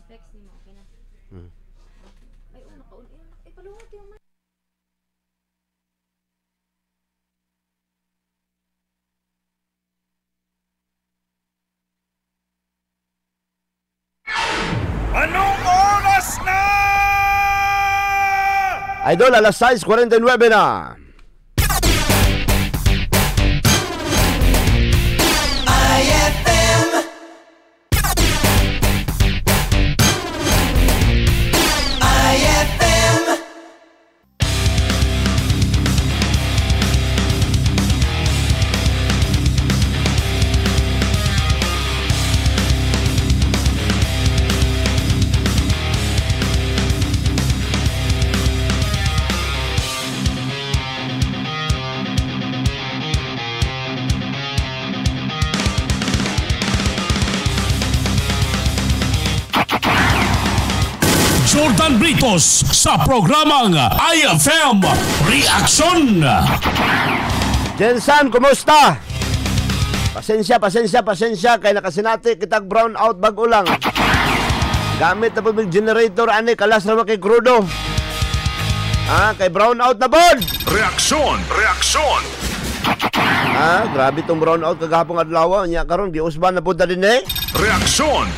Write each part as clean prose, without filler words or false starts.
Specs ni mo, okay na. Ay, nakaun. Ay, palungot yung man. Anong oras na? Idol, alas 6:49 na. IFM. IFM. Jordan Britos sa programang IFM Reaction. Jensan, kumusta? Pasensya kay nakasinati kitag brown out bag ulang. Gamit na po may generator ani kalas na kay krudo. Kay brown out na pod. Reaksyon! Grabe tong brown out kagahapon adlaw nya karon giusban na pud din eh. Reaksyon!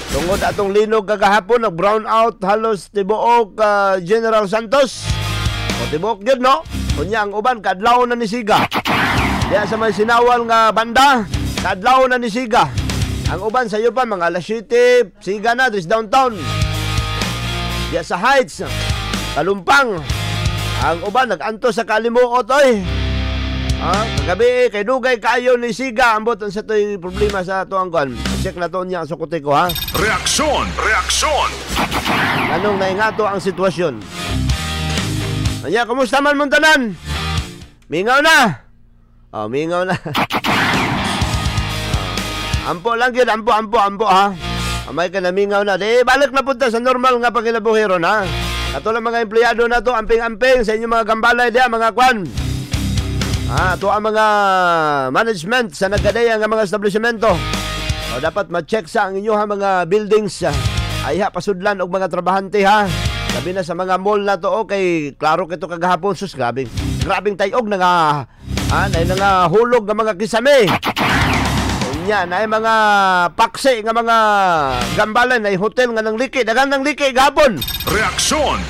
Tungod atong linog kagahapon nag brown out halos tibuok General Santos. O tibuok gyud no. Unya ang uban kadlaw na ni Siga. Diya sa may sinawal nga banda, kadlaw na ni Siga. Ang uban sa iyo pa mga alas 7, Siga na dis downtown. Diya sa Heights, Kalumpang. Ang uban nag-anto sa Kalimuot oy. Kagabi kay dugay kayo ni Siga ambot sa toy problema sa tuang kon. Check na to niya ang sukote ko ha. Reaksyon! Anong naingato ang sitwasyon? Anya, kumusta man mong tanan? Mingaw na. Mingaw na. Ampo lang yun, ampo ha. Amay ka na mingaw na. Di balik na punta sa normal nga pagkilabuhiron ha. Katulad mga empleyado na to, amping-amping sa inyong mga gambalay diya, mga kwan. Ito ang mga management sa nagkadaya ng mga establishmento. Dapat ma-check sa ang inyong mga buildings. Ayha pasudlan og mga trabahante ha. Sabi na sa mga mall na to kay klaro kito kagahapon sus grabing tayog na nga hulog ng mga kisame. Unya na mga paksi nga mga gambalan na hotel nga nang liki, daghan nang liki gahapon. Reaksyon!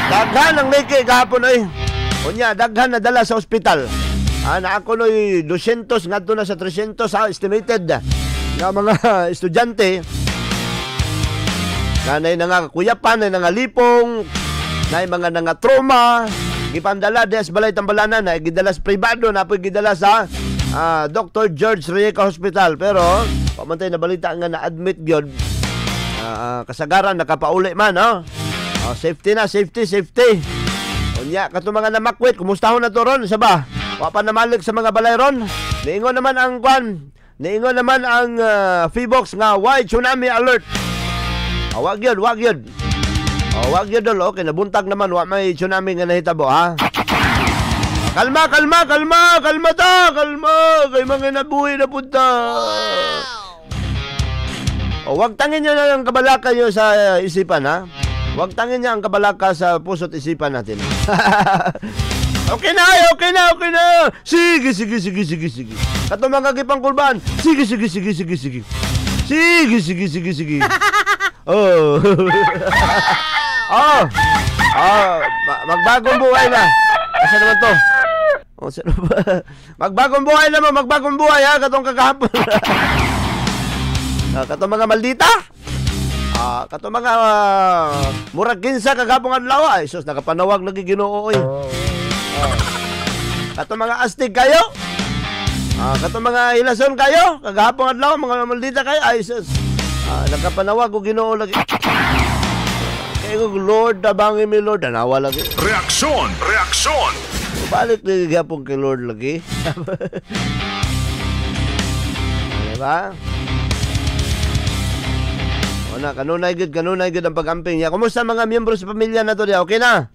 Daghan nang liki gahapon oy. Unya daghan na dala sa ospital. Na ako noy 200 ngadto na sa 300 estimated nga mga estudyante. Nanay na nga kuyapan, nanay na nga lipong, nanay mga nga trauma, gipandala des balay tambalanan, na gidala sa privado, na po gidala sa Dr. George Rieka Hospital. Pero, pamantay na balita nga na-admit yun, kasagaran, nakapauli man, safety na, safety. Unya, kato mga namakwit, kumusta ho na to ron, isa ba? Wapa namalik sa mga balay ron, niingon naman ang Feebox nga, why tsunami alert? Wag yun. Wag yun dolo. Okay, nabuntag naman. Wag may tsunami nga nahitabo, ha? Kalma ta. Kay mga nabuhi na punta. Wag tangin nyo na ang kabalaka nyo sa isipan, ha? Wag tangin nyo ang kabalaka sa puso't isipan natin. Okay na. Sige. Kato mga gipang kulban. Sige. Magbagong buhay na. Asa naman to? Magbagong buhay ha, katong kagahapon. Katong mga maldita. Katong mga murag kinsa kagahapon adlaw ay sus nakapanawag lagi Ginoo oy. Katong mga astig kayo. Katong mga ilason kayo kagahapon adlaw mga maldita kayo ay sus. Nakapanawag ko Ginoo lagi. Kaya ko Lord tabangin mi Lord nawa lagi. Reaksyon! Balik lagi gapon kay Lord lagi. Diba? Kanunay gud ang pag-amping niya. Kumusta mga miyembro sa pamilya na to diya? Okay na?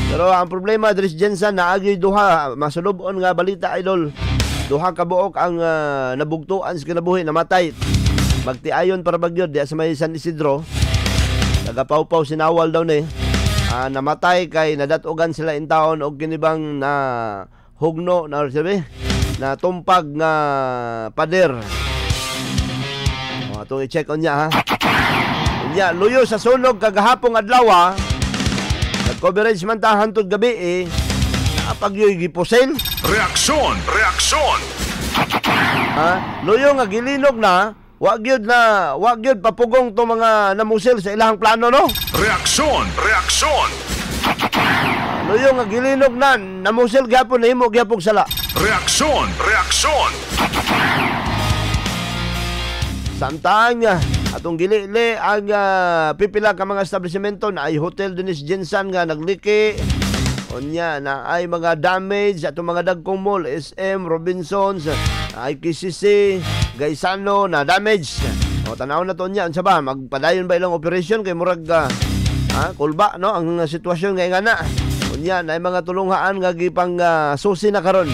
Pero ang problema Dres Jensen naagi duha masulubon nga balita idol. Duha ka buok ang nabugtuan sa kinabuhi namatay. magtiayon para bagyod diya sa may San Isidro. Nagapawpaw sinawal daw ni. Namatay kay nadatugan sila in taon og kinibang na hugno na sabi na tumpag nga pader. Atong i-check on niya ha. Unya luyo sa sunog kagahapong adlaw. Nag-coverage man ta hantod gabi napagyoy gipusil. Reaksyon! Reaksyon! Luyo nga gilinog na wag gyud papugong to mga namusil sa ilahang plano no. Reaksyon! Reaksyon! Luyo nga gilinog na namusil gyapon himo gyapong sala. Reaksyon! Reaksyon! Samtang atong gilili ang pipila ka mga establishmento na ay Hotel Dennis Jensen nga nagliki. Unya na ay mga damage atong mga dagkong mall, SM, Robinsons, IKCC, Gaisano na damage. Tanaw na to niya unsa ba magpadayon ba ilang operation kay murag kulba no ang sitwasyon kay ngana. Unya na ay mga tulunghaan nga gipang susi na karon.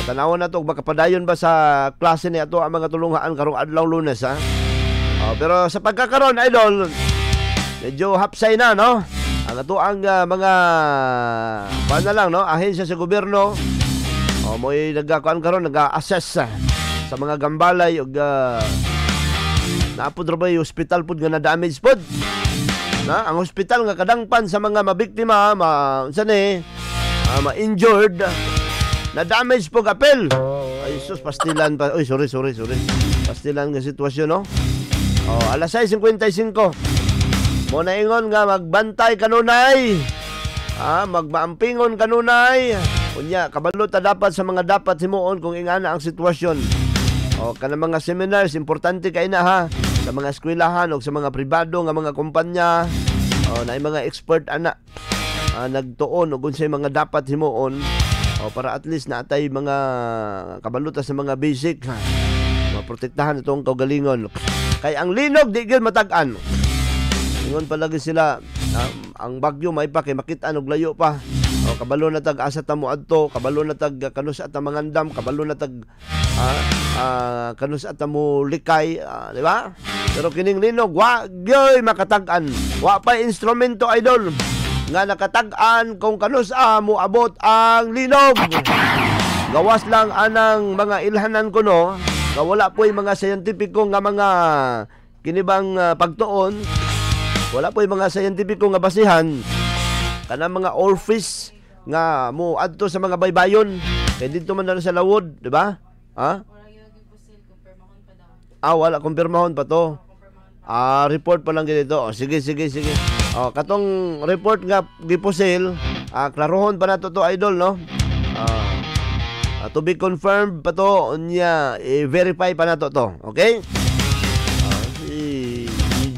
Tanaw na to makapadayon ba sa klase ni ato ang mga tulunghaan karong adlaw Lunes pero sa pagkakaron idol medyo hapsay na no. Ang ato ang mga paano lang no ahensya sa gobyerno mo'y nagkakuan karon nag-assess sa mga gambalay og naapod ra ba yung hospital pud nga na damage pud na ang hospital nga kadangpan sa mga mabiktima ma-injured na damage po kapel. Ay sus pastilan pa. Oy sorry. Pastilan nga sitwasyon no. Alas 6:55. Mo na ingon nga magbantay kanunay. Magmaampingon kanunay. Unya kabalo ta dapat sa mga dapat himuon kung ingana ang sitwasyon. Kanang mga seminars importante kay na ha sa mga eskwelahan o sa mga pribado nga mga kumpanya. Na mga expert ana nagtuon og unsay mga dapat himuon. Para at least natay mga kabaluta sa mga basic maprotektahan itong kaugalingon. Kay ang linog di gyud matag-an. Ingon palagi sila ang bagyo may pa kay makit-an og layo pa. Kabalo na tag asa ta mo adto, kabalo na tag kanus at mangandam, kabalo na tag kanus at mo likay, di ba? Pero kining linog wa gyoy makatag-an. Wa pa instrumento idol nga nakatag-an kung kanus mo abot ang linog. Gawas lang anang mga ilhanan ko no, nga wala po'y mga scientifico nga mga kinibang pagtuon, wala po'y mga scientifico nga basihan kanang mga orifice nga mo adto sa mga baybayon kay dito man na sa lawod, di ba? Wala kumpirmahon pa to. Report pa lang dito. Sige. Katong report nga gipusil, klarohon pa nato to idol no. To be confirmed pa to unya verify pa nato to. Okay? Si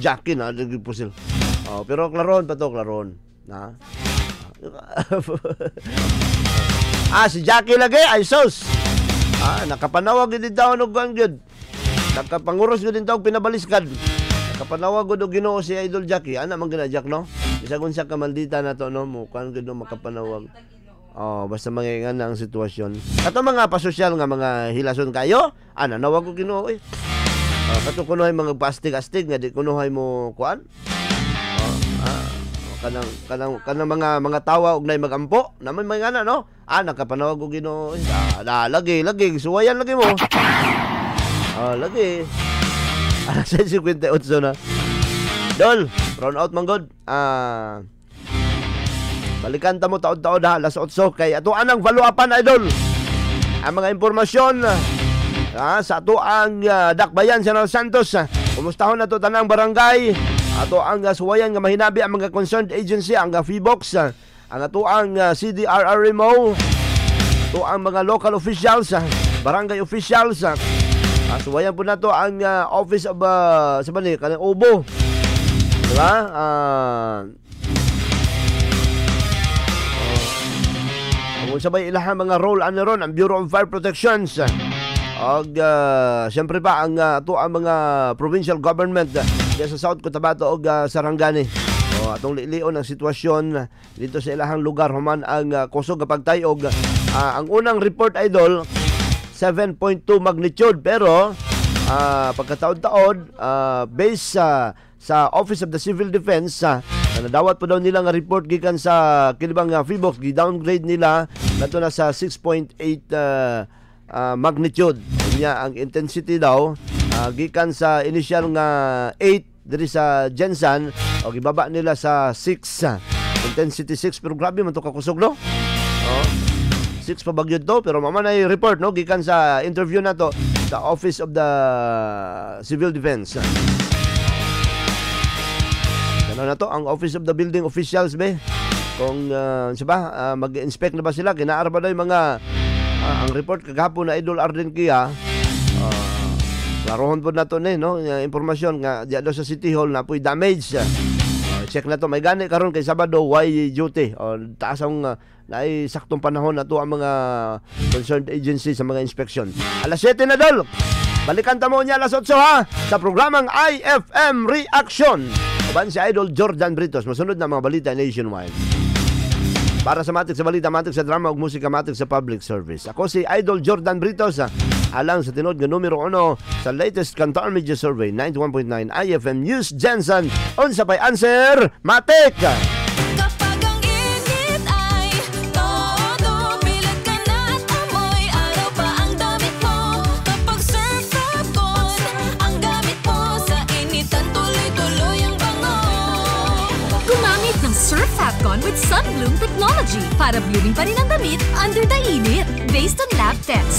Jackie na gipusil. Pero klarohon pa to, klarohon. Si Jackie lagi ay sus. Nakapanawag din daw og gud. Nakapanguros gud din daw pinabaliskad. Nakapanawag gud og Ginoo si Idol Jackie. Ana man gina Jack no. Bisagon sa kamaldita na to no mo kan gud makapanawag. Basta mangingan na ang sitwasyon. Kato mga pasosyal nga mga hilason kayo, nawag ko Ginoo kato kunohay mga pastig-astig nga di kunohay mo kuan. Kanang mga tawa og nay magampo naman may ngana no. Nakapanawag og Ginoo. Lagi suwayan lagi mo. Lagi. Alas 58 na. Dol, round out man god. Balikan ta mo taod-taod ha, alas 8 kay ato anang follow-upan idol. Ang mga impormasyon sa ato ang Dakbayan General Santos. Kumustahon na to tanang barangay. Ato ang suwayan nga mahinabi ang mga concerned agency, ang FIBOX, ang ato ang CDRRMO, ato ang mga local officials, barangay officials. Suwayan po na to ang office of kanang OBO. Diba? Kung sabay ilahan mga role ron ang Bureau of Fire Protections. Siyempre pa ang ato ang mga provincial government sa South Cotabato o Sarangani. Atong lilion ang sitwasyon dito sa ilahang lugar human ang kusog kapag tayog. Ang unang report idol 7.2 magnitude pero pagkataon-taon based sa Office of the Civil Defense na nadawat po daw nila nga report gikan sa kilibang Phibox, gi-downgrade nila nato na sa 6.8 magnitude. Nya ang intensity daw gikan sa initial nga 8 diri sa Gensan o gibaba nila sa 6 intensity 6, pero grabe man to kakusog, no? 6 pa bagyo to, pero mama na report, no, gikan sa interview na to sa Office of the Civil Defense. Ano na to ang Office of the Building Officials be? Kung mag-inspect na ba sila, kinaara ba na yung mga ang report kagahapon na Idol Arden Kia, klarohon po na to no, impormasyon nga diya daw sa City Hall na po'y damage. Check na to, may gani karon kay Sabado, why duty o taas ang naay saktong panahon na to ang mga concerned agency sa mga inspection. Alas 7 na dol. Balikan tamo niya alas 8 ha sa programang IFM Reaction. Kaban si Idol Jordan Britos, masunod na mga balita nationwide. Para sa matik sa balita, matik sa drama ug musika, matik sa public service. Ako si Idol Jordan Britos, alang sa tinod nga numero 1 sa latest Kantar Media Survey 91.9 IFM News Jensen. Unsa pay answer? Matik! Kapag ang init ay todo, bilad ka na at amoy araw pa ang damit mo. Kapag surf tapon, ang gamit mo sa initan tuloy-tuloy ang bango. Gumamit ng Surf Fabcon with Sun Bloom technology para blooming pa rin ang damit under the init. Based on lab test.